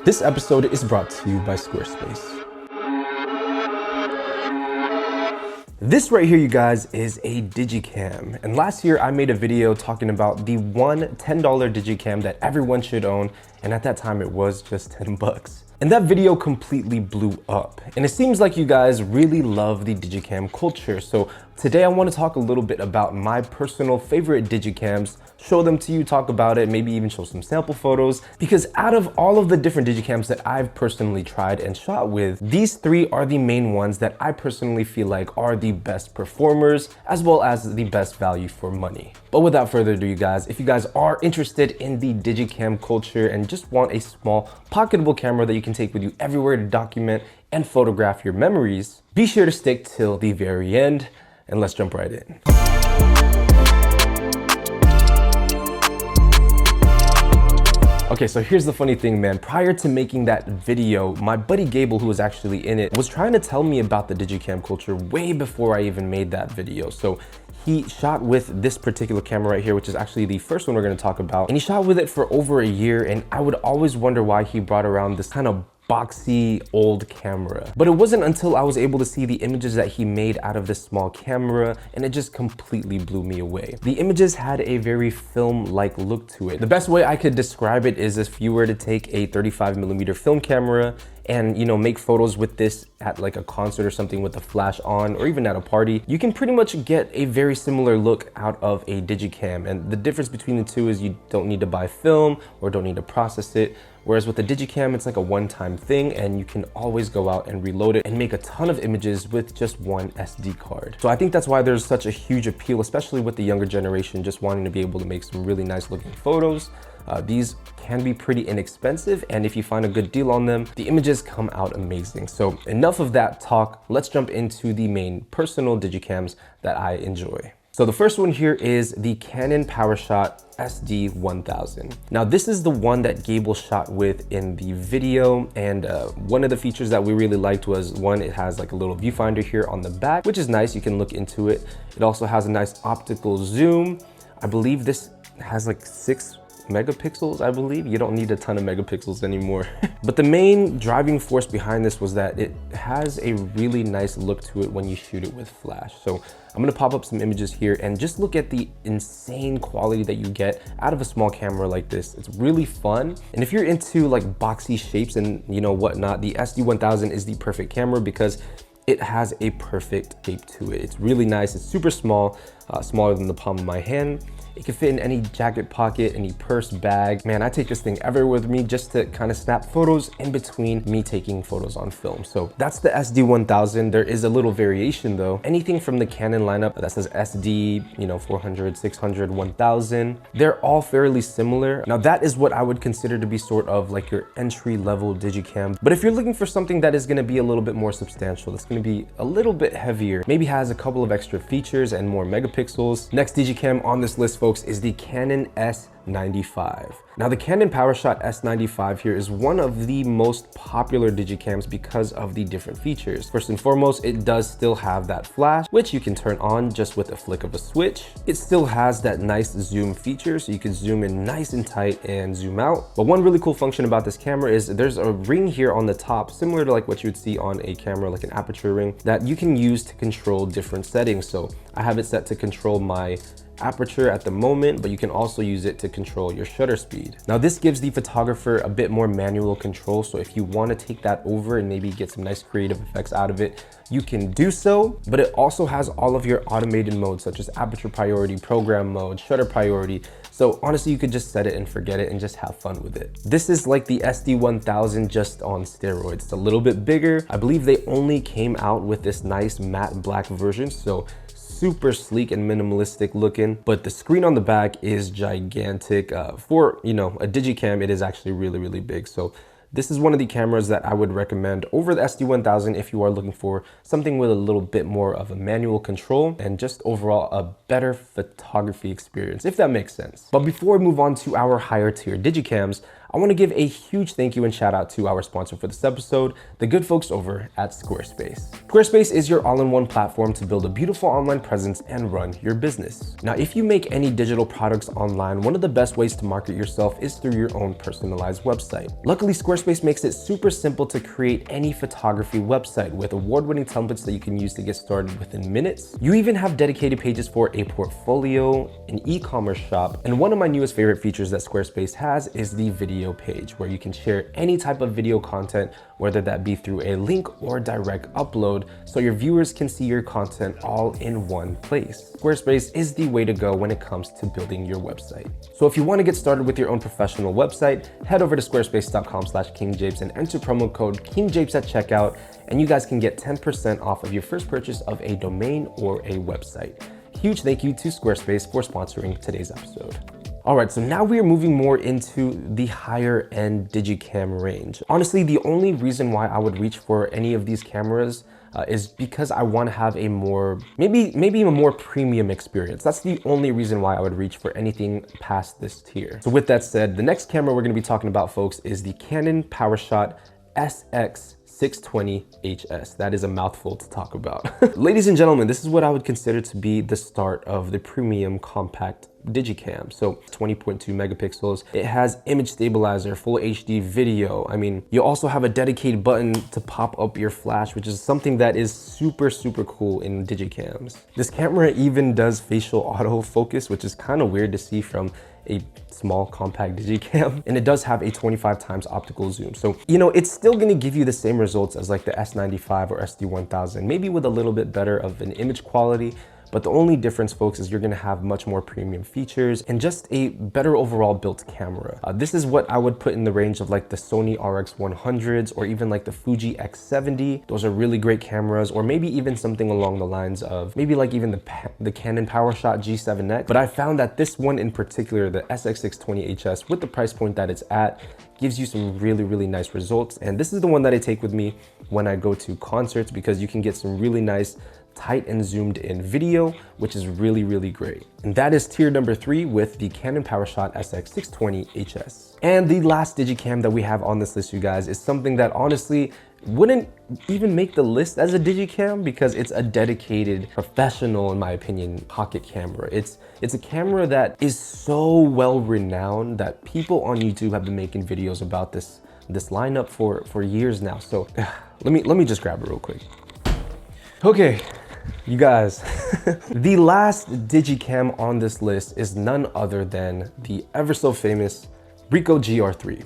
This episode is brought to you by Squarespace. This right here, you guys, is a Digicam. And last year I made a video talking about the one $10 Digicam that everyone should own. And at that time it was just 10 bucks. And that video completely blew up. And it seems like you guys really love the Digicam culture. So today I want to talk a little bit about my personal favorite Digicams, show them to you, talk about it, maybe even show some sample photos. Because out of all of the different Digicams that I've personally tried and shot with, these three are the main ones that I personally feel like are the best performers, as well as the best value for money. But without further ado, you guys, if you guys are interested in the Digicam culture and just want a small pocketable camera that you can take with you everywhere to document and photograph your memories, be sure to stick till the very end, and let's jump right in. Okay, so here's the funny thing, man. Prior to making that video, my buddy Gable, who was actually in it, was trying to tell me about the Digicam culture way before I even made that video. So he shot with this particular camera right here, which is actually the first one we're gonna talk about. And he shot with it for over a year, and I would always wonder why he brought around this kind of boxy old camera. But it wasn't until I was able to see the images that he made out of this small camera, and it just completely blew me away. The images had a very film-like look to it. The best way I could describe it is if you were to take a 35mm film camera and, you know, make photos with this at like a concert or something with the flash on, or even at a party, you can pretty much get a very similar look out of a Digicam. And the difference between the two is you don't need to buy film or don't need to process it. Whereas with the Digicam, it's like a one-time thing, and you can always go out and reload it and make a ton of images with just one SD card. So I think that's why there's such a huge appeal, especially with the younger generation, just wanting to be able to make some really nice looking photos. These can be pretty inexpensive, and if you find a good deal on them, the images come out amazing. So enough of that talk, let's jump into the main personal Digicams that I enjoy. So the first one here is the Canon PowerShot SD1000. Now this is the one that Gable shot with in the video, and one of the features that we really liked was, one, it has like a little viewfinder here on the back, which is nice, you can look into it. It also has a nice optical zoom. I believe this has like 6 megapixels, I believe. You don't need a ton of megapixels anymore. But the main driving force behind this was that it has a really nice look to it when you shoot it with flash. So I'm gonna pop up some images here and just look at the insane quality that you get out of a small camera like this. It's really fun. And if you're into like boxy shapes and you know whatnot, the SD1000 is the perfect camera because it has a perfect shape to it. It's really nice, it's super small, smaller than the palm of my hand. It can fit in any jacket pocket, any purse, bag. Man, I take this thing everywhere with me just to kind of snap photos in between me taking photos on film. So that's the SD1000. There is a little variation though. Anything from the Canon lineup that says SD, you know, 400, 600, 1000, they're all fairly similar. Now that is what I would consider to be sort of like your entry-level Digicam. But if you're looking for something that is gonna be a little bit more substantial, that's gonna be a little bit heavier, maybe has a couple of extra features and more megapixels, next Digicam on this list, folks, is the Canon S95. Now the Canon PowerShot S95 here is one of the most popular Digicams because of the different features. First and foremost, it does still have that flash, which you can turn on just with a flick of a switch. It still has that nice zoom feature, so you can zoom in nice and tight and zoom out. But one really cool function about this camera is there's a ring here on the top, similar to like what you would see on a camera, like an aperture ring, that you can use to control different settings. So I have it set to control my aperture at the moment, but you can also use it to control your shutter speed. Now this gives the photographer a bit more manual control, so if you want to take that over and maybe get some nice creative effects out of it, you can do so. But it also has all of your automated modes such as aperture priority, program mode, shutter priority. So honestly, you could just set it and forget it and just have fun with it. This is like the SD1000 just on steroids. It's a little bit bigger. I believe they only came out with this nice matte black version, so super sleek and minimalistic looking, but the screen on the back is gigantic. For, you know, a Digicam, it is actually really, really big. So this is one of the cameras that I would recommend over the SD1000 if you are looking for something with a little bit more of a manual control and just overall a better photography experience, if that makes sense. But before we move on to our higher tier Digicams, I want to give a huge thank you and shout out to our sponsor for this episode, the good folks over at Squarespace. Squarespace is your all-in-one platform to build a beautiful online presence and run your business. Now, if you make any digital products online, one of the best ways to market yourself is through your own personalized website. Luckily, Squarespace makes it super simple to create any photography website with award-winning templates that you can use to get started within minutes. You even have dedicated pages for a portfolio, an e-commerce shop, and one of my newest favorite features that Squarespace has is the video page, where you can share any type of video content, whether that be through a link or direct upload, so your viewers can see your content all in one place. Squarespace is the way to go when it comes to building your website. So if you want to get started with your own professional website, head over to squarespace.com/KingJapes and enter promo code KingJapes at checkout, and you guys can get 10% off of your first purchase of a domain or a website. Huge thank you to Squarespace for sponsoring today's episode. All right, so now we are moving more into the higher end Digicam range. Honestly, the only reason why I would reach for any of these cameras is because I want to have a more, maybe a more premium experience. That's the only reason why I would reach for anything past this tier. So with that said, the next camera we're going to be talking about, folks, is the Canon PowerShot SX620HS. That is a mouthful to talk about. Ladies and gentlemen, this is what I would consider to be the start of the premium compact Digicam. So 20.2 megapixels. It has image stabilizer, full HD video. I mean, you also have a dedicated button to pop up your flash, which is something that is super cool in Digicams. This camera even does facial autofocus, which is kind of weird to see from a small compact Digicam, and it does have a 25 times optical zoom. So, you know, it's still gonna give you the same results as like the S95 or SD1000, maybe with a little bit better of an image quality. But the only difference, folks, is you're gonna have much more premium features and just a better overall built camera. This is what I would put in the range of like the Sony RX100s or even like the Fuji X70. Those are really great cameras, or maybe even something along the lines of maybe like even the Canon PowerShot G7X. But I found that this one in particular, the SX620HS, with the price point that it's at, gives you some really nice results. And this is the one that I take with me when I go to concerts, because you can get some really nice tight and zoomed in video, which is really great. And that is tier number 3 with the Canon PowerShot SX620HS. And the last Digicam that we have on this list, you guys, is something that honestly wouldn't even make the list as a Digicam, because it's a dedicated professional, in my opinion, pocket camera. It's a camera that is so well renowned that people on YouTube have been making videos about this lineup for years now. So let me just grab it real quick. Okay, you guys, the last Digicam on this list is none other than the ever so famous Ricoh GR3.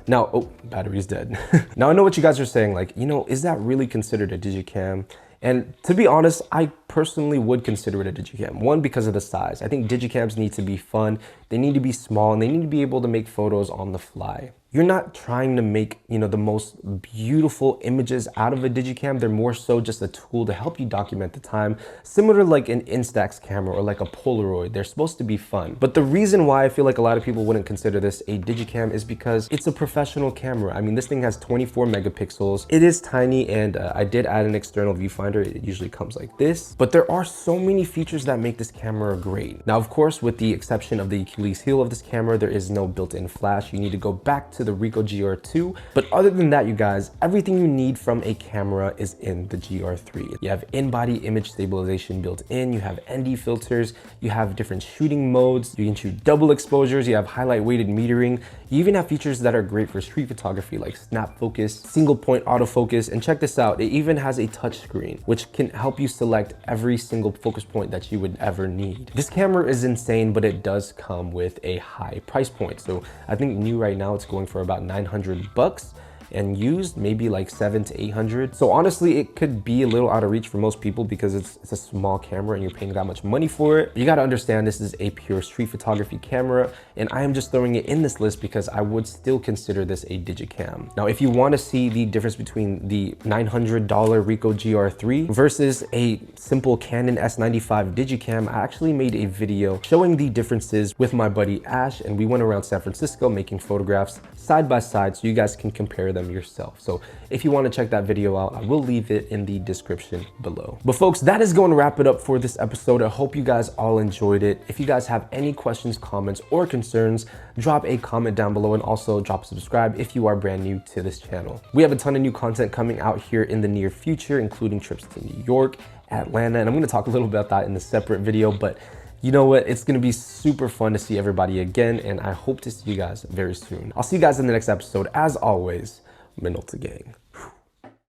Now, oh, battery's dead. Now I know what you guys are saying, like, you know, is that really considered a Digicam? And to be honest, I personally would consider it a Digicam. One, because of the size. I think Digicams need to be fun, they need to be small, and they need to be able to make photos on the fly. You're not trying to make, you know, the most beautiful images out of a Digicam. They're more so just a tool to help you document the time, similar to like an Instax camera or like a Polaroid. They're supposed to be fun. But the reason why I feel like a lot of people wouldn't consider this a Digicam is because it's a professional camera. I mean, this thing has 24 megapixels. It is tiny, and I did add an external viewfinder. It usually comes like this. But there are so many features that make this camera great. Now, of course, with the exception of the Achilles heel of this camera, there is no built-in flash. You need to go back to the Ricoh GR2. But other than that, you guys, everything you need from a camera is in the GR3. You have in-body image stabilization built in, you have ND filters, you have different shooting modes, you can shoot double exposures, you have highlight weighted metering, you even have features that are great for street photography like snap focus, single point autofocus, and check this out, it even has a touch screen, which can help you select every single focus point that you would ever need. This camera is insane, but it does come with a high price point. So I think new right now it's going for about $900, and used maybe like 700 to 800. So honestly, it could be a little out of reach for most people because it's a small camera and you're paying that much money for it. You got to understand this is a pure street photography camera, and I am just throwing it in this list because I would still consider this a Digicam. Now, if you want to see the difference between the $900 Ricoh GR3 versus a simple Canon S95 Digicam, I actually made a video showing the differences with my buddy Ash, and we went around San Francisco making photographs side by side so you guys can compare them them yourself. So if you want to check that video out, I will leave it in the description below. But folks, that is going to wrap it up for this episode. I hope you guys all enjoyed it. If you guys have any questions, comments, or concerns, drop a comment down below, and also drop a subscribe if you are brand new to this channel. We have a ton of new content coming out here in the near future, including trips to New York, Atlanta, and I'm going to talk a little about that in a separate video, but you know what? It's going to be super fun to see everybody again, and I hope to see you guys very soon. I'll see you guys in the next episode. As always, Minolta Gang.